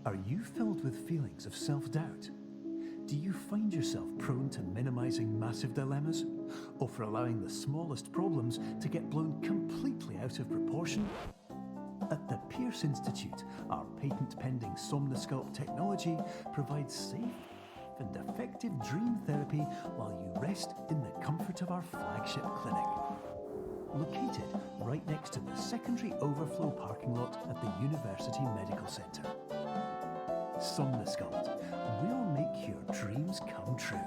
Are you filled with feelings of self-doubt? Do you find yourself prone to minimizing massive dilemmas, or for allowing the smallest problems to get blown completely out of proportion? At the Pierce Institute, our patent-pending Somnosculpt technology provides safe and effective dream therapy while you rest in the comfort of our flagship clinic. Located right next to the secondary overflow parking lot at the University Medical Centre. Somnosculpt, we'll make your dreams come true.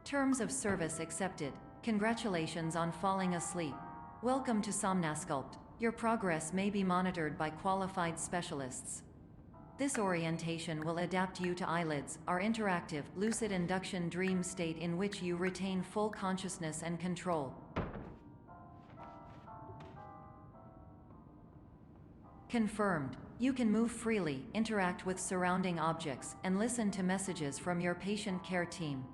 Terms of service accepted. Congratulations on falling asleep. Welcome to Somnosculpt. Your progress may be monitored by qualified specialists. This orientation will adapt you to eyelids, our interactive, lucid induction dream state in which you retain full consciousness and control. Confirmed. You can move freely, interact with surrounding objects, and listen to messages from your patient care team.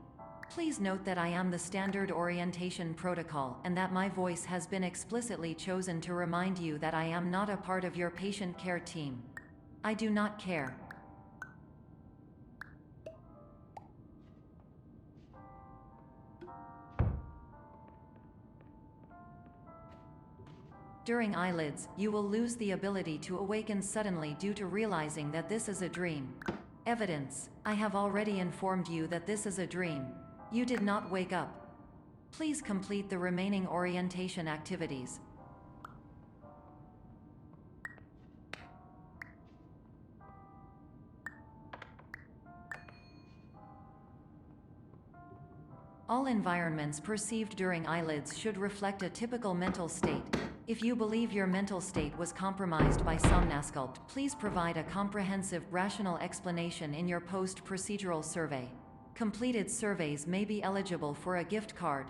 Please note that I am the standard orientation protocol and that my voice has been explicitly chosen to remind you that I am not a part of your patient care team. I do not care. During eyelids, you will lose the ability to awaken suddenly due to realizing that this is a dream. Evidence: I have already informed you that this is a dream. You did not wake up. Please complete the remaining orientation activities. All environments perceived during eyelids should reflect a typical mental state. If you believe your mental state was compromised by Somnosculpt, please provide a comprehensive, rational explanation in your post-procedural survey. Completed surveys may be eligible for a gift card.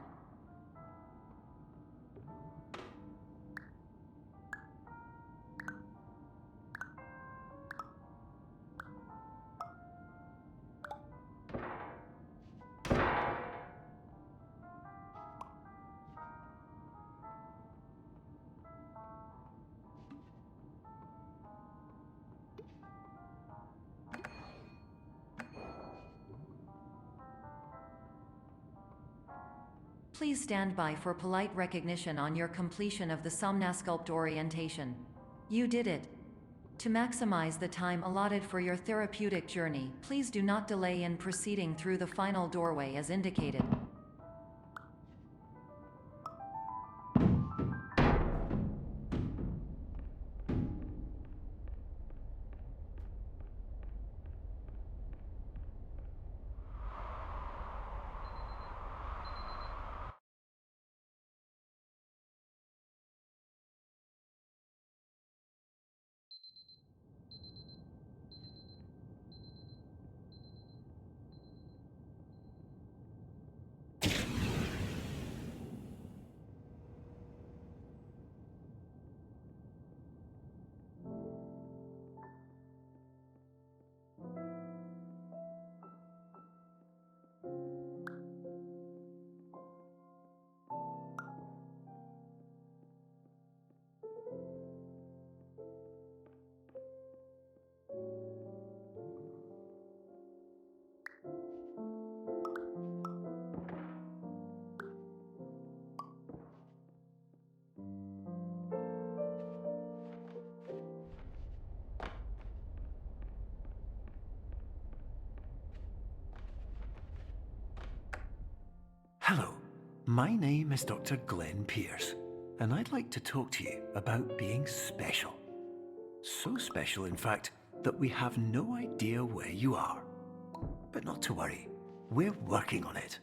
Please stand by for polite recognition on your completion of the Somnosculpt orientation. You did it. To maximize the time allotted for your therapeutic journey, please do not delay in proceeding through the final doorway as indicated. Hello, my name is Dr. Glenn Pierce, and I'd like to talk to you about being special. So special, in fact, that we have no idea where you are. But not to worry, we're working on it.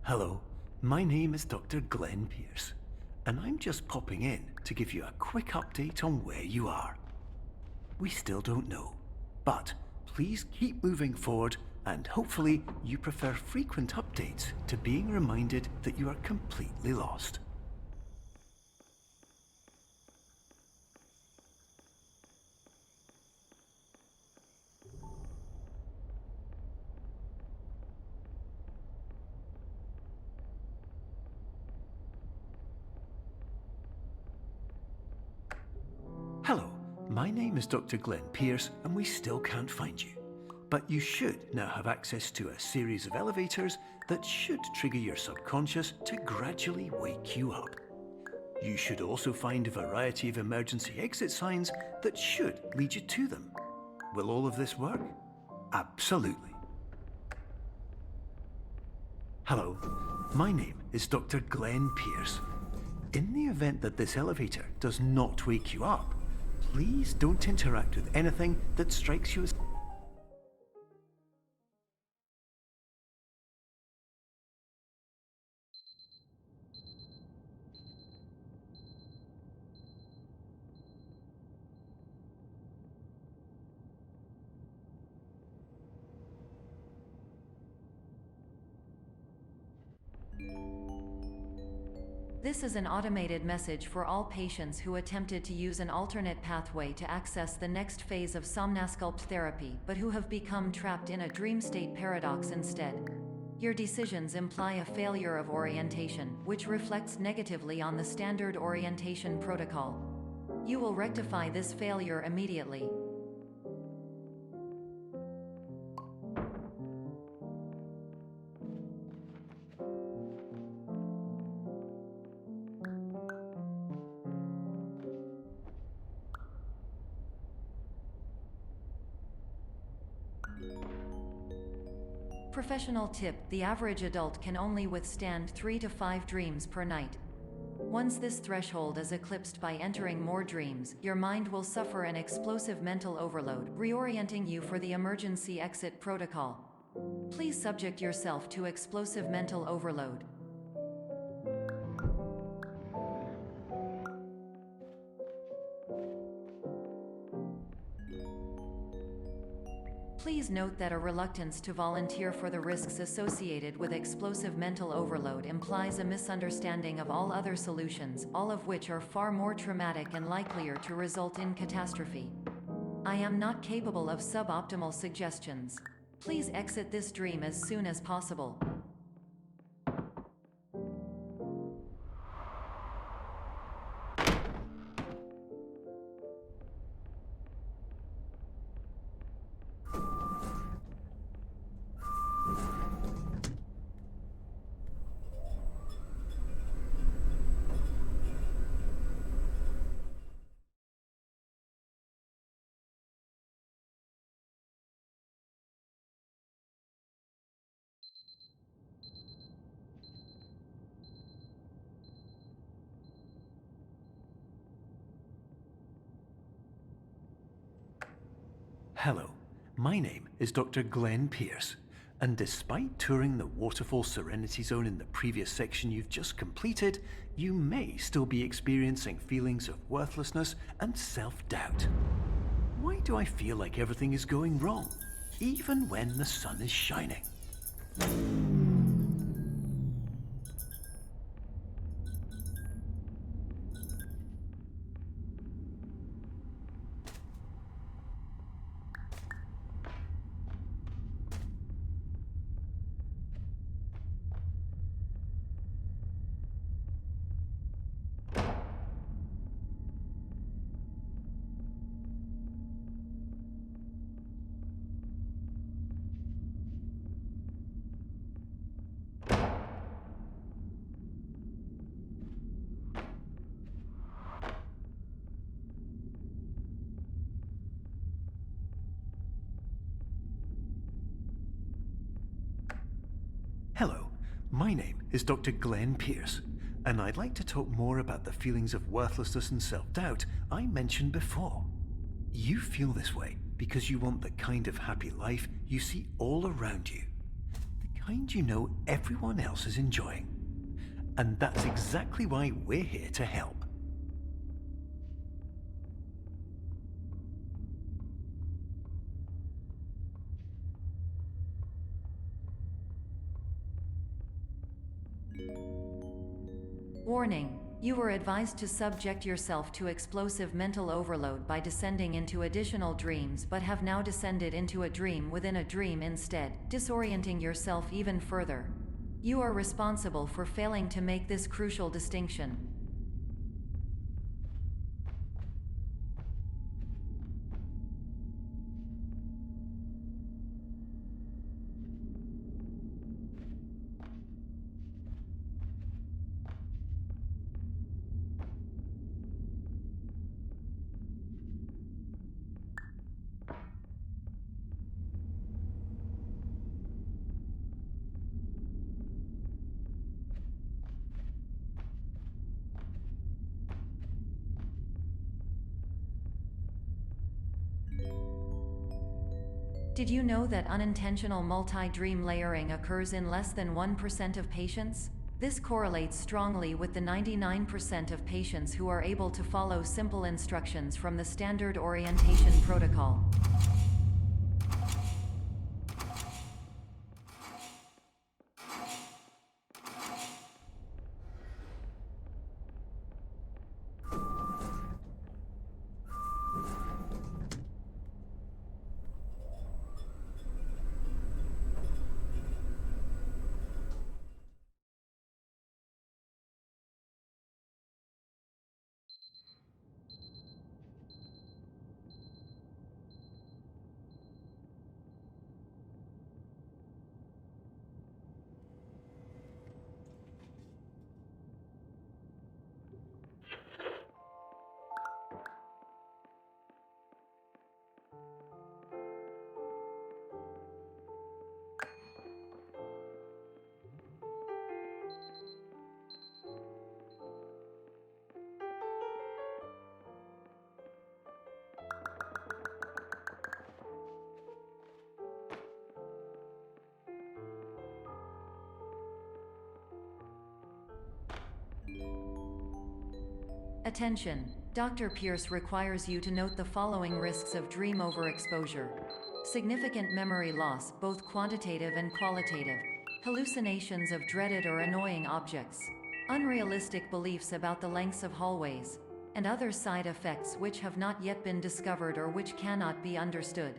Hello, my name is Dr. Glenn Pierce, and I'm just popping in to give you a quick update on where you are. We still don't know, but please keep moving forward, and hopefully you prefer frequent updates to being reminded that you are completely lost. Hello, my name is Dr. Glenn Pierce, and we still can't find you. But you should now have access to a series of elevators that should trigger your subconscious to gradually wake you up. You should also find a variety of emergency exit signs that should lead you to them. Will all of this work? Absolutely. Hello, my name is Dr. Glenn Pierce. In the event that this elevator does not wake you up, please don't interact with anything that strikes you as... This is an automated message for all patients who attempted to use an alternate pathway to access the next phase of Somnasculpt therapy but who have become trapped in a dream state paradox instead. Your decisions imply a failure of orientation, which reflects negatively on the standard orientation protocol. You will rectify this failure immediately. Professional tip: the average adult can only withstand 3 to 5 dreams per night. Once this threshold is eclipsed by entering more dreams, your mind will suffer an explosive mental overload, reorienting you for the emergency exit protocol. Please subject yourself to explosive mental overload. Please note that a reluctance to volunteer for the risks associated with explosive mental overload implies a misunderstanding of all other solutions, all of which are far more traumatic and likelier to result in catastrophe. I am not capable of suboptimal suggestions. Please exit this dream as soon as possible. Hello, my name is Dr. Glenn Pierce, and despite touring the Waterfall Serenity Zone in the previous section you've just completed, you may still be experiencing feelings of worthlessness and self-doubt. Why do I feel like everything is going wrong, even when the sun is shining? Hello, my name is Dr. Glenn Pierce, and I'd like to talk more about the feelings of worthlessness and self-doubt I mentioned before. You feel this way because you want the kind of happy life you see all around you. The kind you know everyone else is enjoying. And that's exactly why we're here to help. Warning. You were advised to subject yourself to explosive mental overload by descending into additional dreams, but have now descended into a dream within a dream instead, disorienting yourself even further. You are responsible for failing to make this crucial distinction. Did you know that unintentional multi-dream layering occurs in less than 1% of patients? This correlates strongly with the 99% of patients who are able to follow simple instructions from the standard orientation protocol. Attention! Dr. Pierce requires you to note the following risks of dream overexposure. Significant memory loss, both quantitative and qualitative. Hallucinations of dreaded or annoying objects. Unrealistic beliefs about the lengths of hallways. And other side effects which have not yet been discovered or which cannot be understood.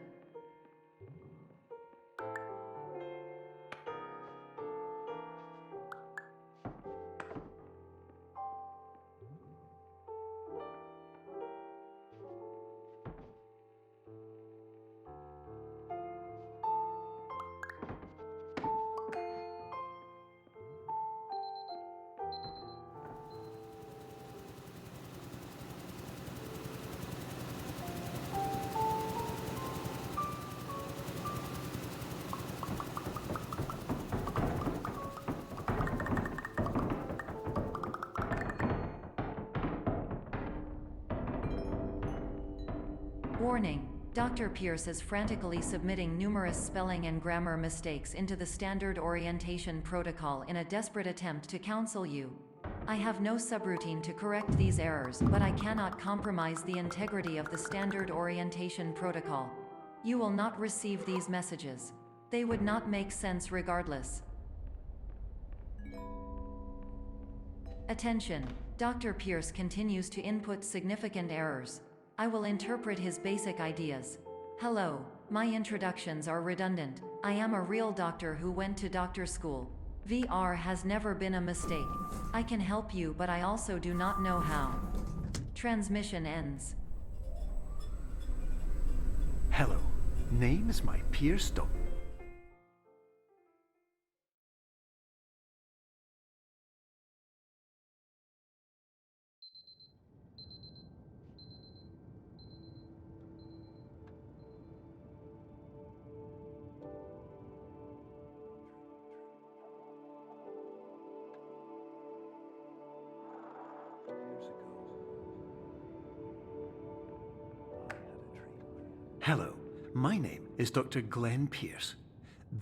Warning. Dr. Pierce is frantically submitting numerous spelling and grammar mistakes into the standard orientation protocol in a desperate attempt to counsel you. I have no subroutine to correct these errors, but I cannot compromise the integrity of the standard orientation protocol. You will not receive these messages. They would not make sense regardless. Attention. Dr. Pierce continues to input significant errors. I will interpret his basic ideas. Hello, my introductions are redundant. I am a real doctor who went to doctor school. VR has never been a mistake. I can help you, but I also do not know how. Transmission ends. Hello, name is my Pierce Doc. Hello, my name is Dr. Glenn Pierce.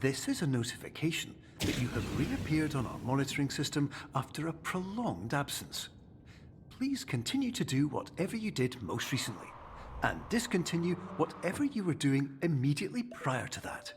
This is a notification that you have reappeared on our monitoring system after a prolonged absence. Please continue to do whatever you did most recently, and discontinue whatever you were doing immediately prior to that.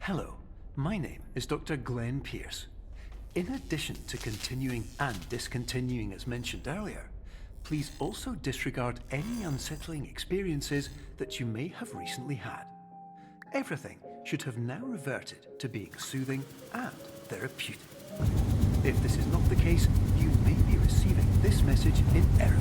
Hello, my name is Dr. Glenn Pierce. In addition to continuing and discontinuing as mentioned earlier, please also disregard any unsettling experiences that you may have recently had. Everything should have now reverted to being soothing and therapeutic. If this is not the case, you may be receiving this message in error.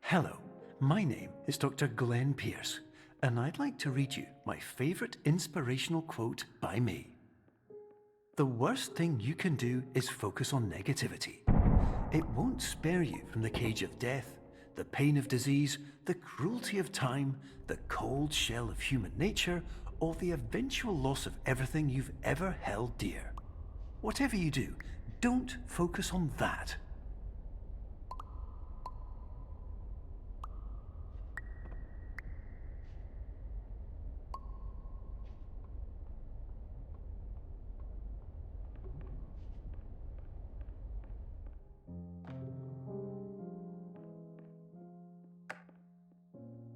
Hello, my name is Dr. Glenn Pierce, and I'd like to read you my favorite inspirational quote by me. The worst thing you can do is focus on negativity. It won't spare you from the cage of death, the pain of disease, the cruelty of time, the cold shell of human nature, or the eventual loss of everything you've ever held dear. Whatever you do, don't focus on that.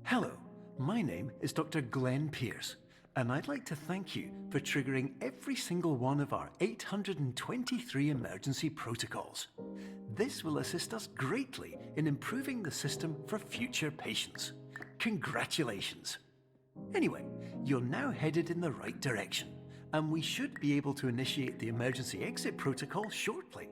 Hello, my name is Dr. Glenn Pierce, and I'd like to thank you for triggering every single one of our 823 emergency protocols. This will assist us greatly in improving the system for future patients. Congratulations! Anyway, you're now headed in the right direction, and we should be able to initiate the emergency exit protocol shortly.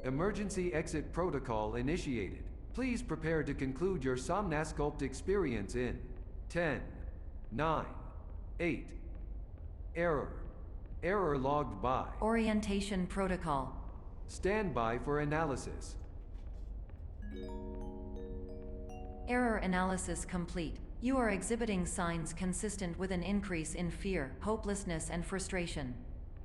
Emergency exit protocol initiated. Please prepare to conclude your Somnasculpt experience in 10, 9, 8. Error. Error logged by. Orientation protocol. Stand by for analysis. Error analysis complete. You are exhibiting signs consistent with an increase in fear, hopelessness, and frustration.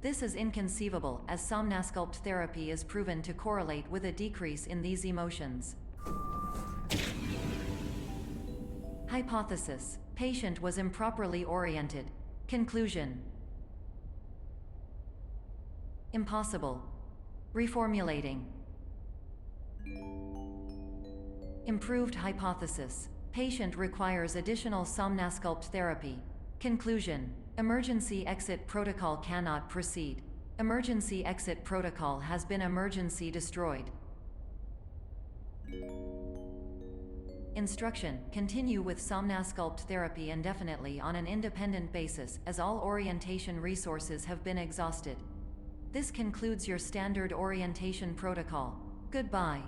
This is inconceivable, as Somnasculpt therapy is proven to correlate with a decrease in these emotions. Hypothesis: patient was improperly oriented. Conclusion: impossible. Reformulating. Improved hypothesis: patient requires additional Somnasculpt therapy. Conclusion: emergency exit protocol cannot proceed. Emergency exit protocol has been emergency destroyed. Instruction: continue with Somnasculpt therapy indefinitely on an independent basis, as all orientation resources have been exhausted. This concludes your standard orientation protocol. Goodbye.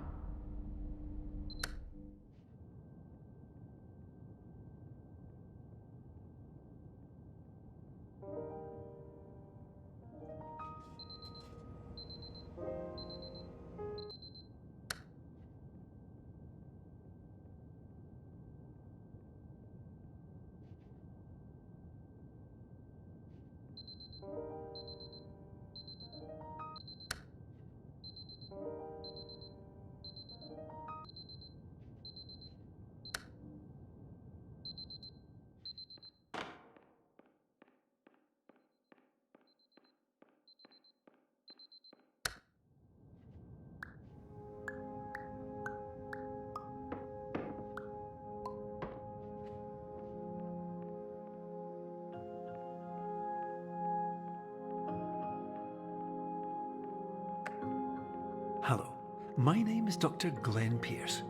Hello, my name is Dr. Glenn Pierce.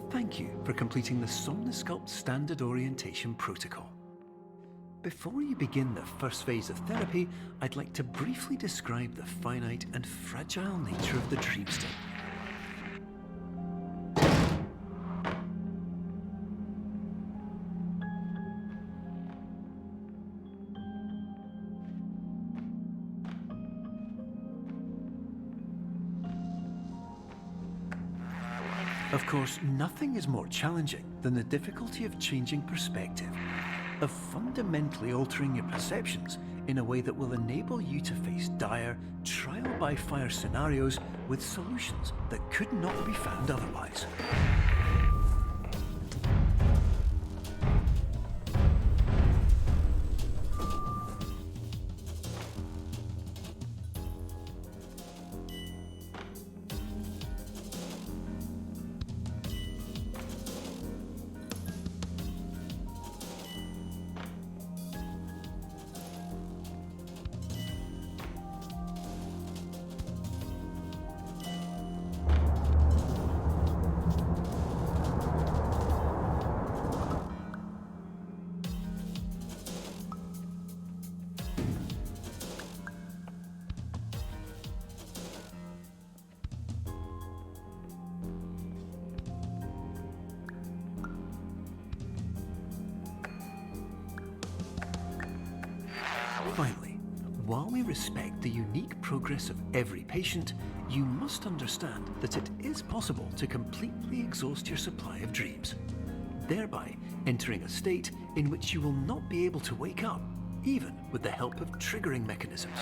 Thank you for completing the Somnasculpt Standard Orientation Protocol. Before you begin the first phase of therapy, I'd like to briefly describe the finite and fragile nature of the dream state. Of course, nothing is more challenging than the difficulty of changing perspective, of fundamentally altering your perceptions in a way that will enable you to face dire, trial-by-fire scenarios with solutions that could not be found otherwise. Finally, while we respect the unique progress of every patient, you must understand that it is possible to completely exhaust your supply of dreams, thereby entering a state in which you will not be able to wake up, even with the help of triggering mechanisms.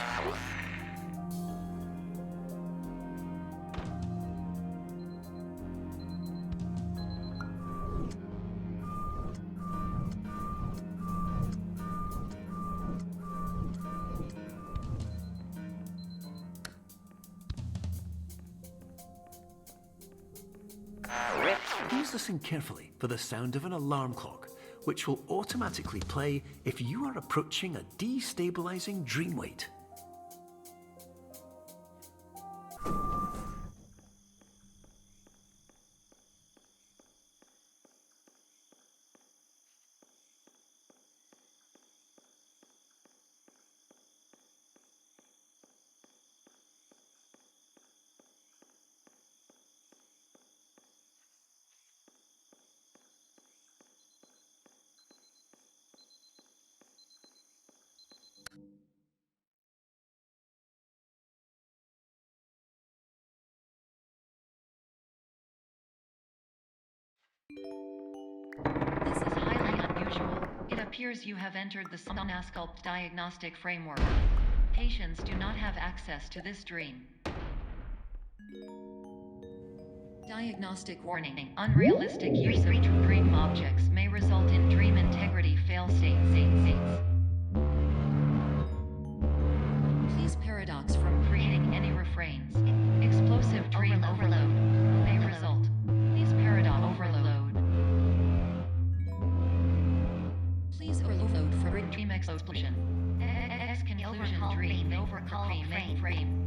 Please listen carefully for the sound of an alarm clock, which will automatically play if you are approaching a destabilizing dream weight. This is highly unusual. It appears you have entered the Somnasculpt diagnostic framework. Patients do not have access to this dream. Diagnostic warning. Unrealistic use of dream objects may result in dream integrity fail-states. Please paradox from creating any refrains. Explosive dream overload may result. Please paradox overload. Please overload for dream explosion. Conclusion dream overcall frame.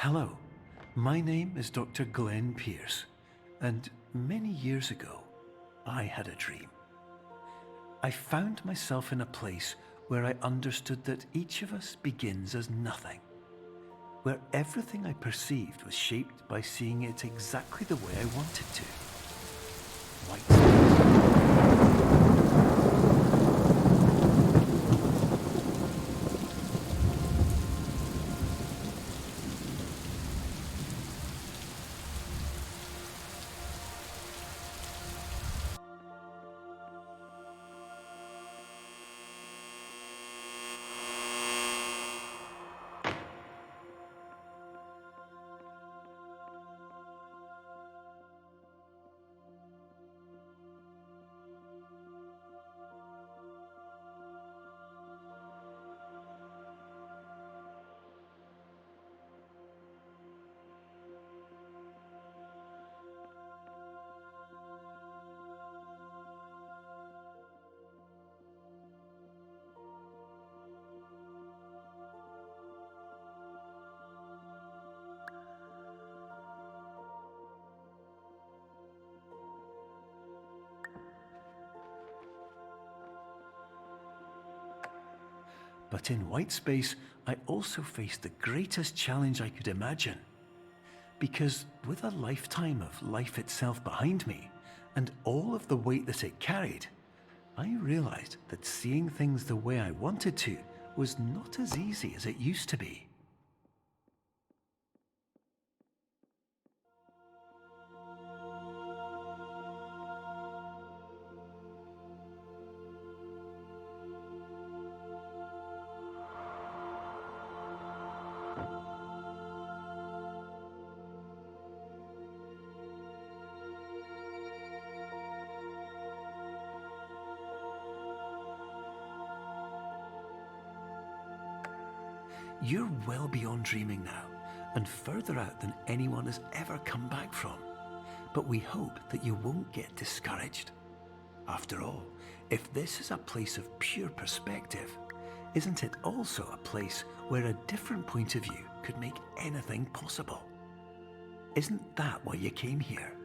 Hello, my name is Dr. Glenn Pierce, and many years ago, I had a dream. I found myself in a place where I understood that each of us begins as nothing, where everything I perceived was shaped by seeing it exactly the way I wanted to. White space. But in white space, I also faced the greatest challenge I could imagine. Because with a lifetime of life itself behind me, and all of the weight that it carried, I realized that seeing things the way I wanted to was not as easy as it used to be. You're well beyond dreaming now, and further out than anyone has ever come back from. But we hope that you won't get discouraged. After all, if this is a place of pure perspective, isn't it also a place where a different point of view could make anything possible? Isn't that why you came here?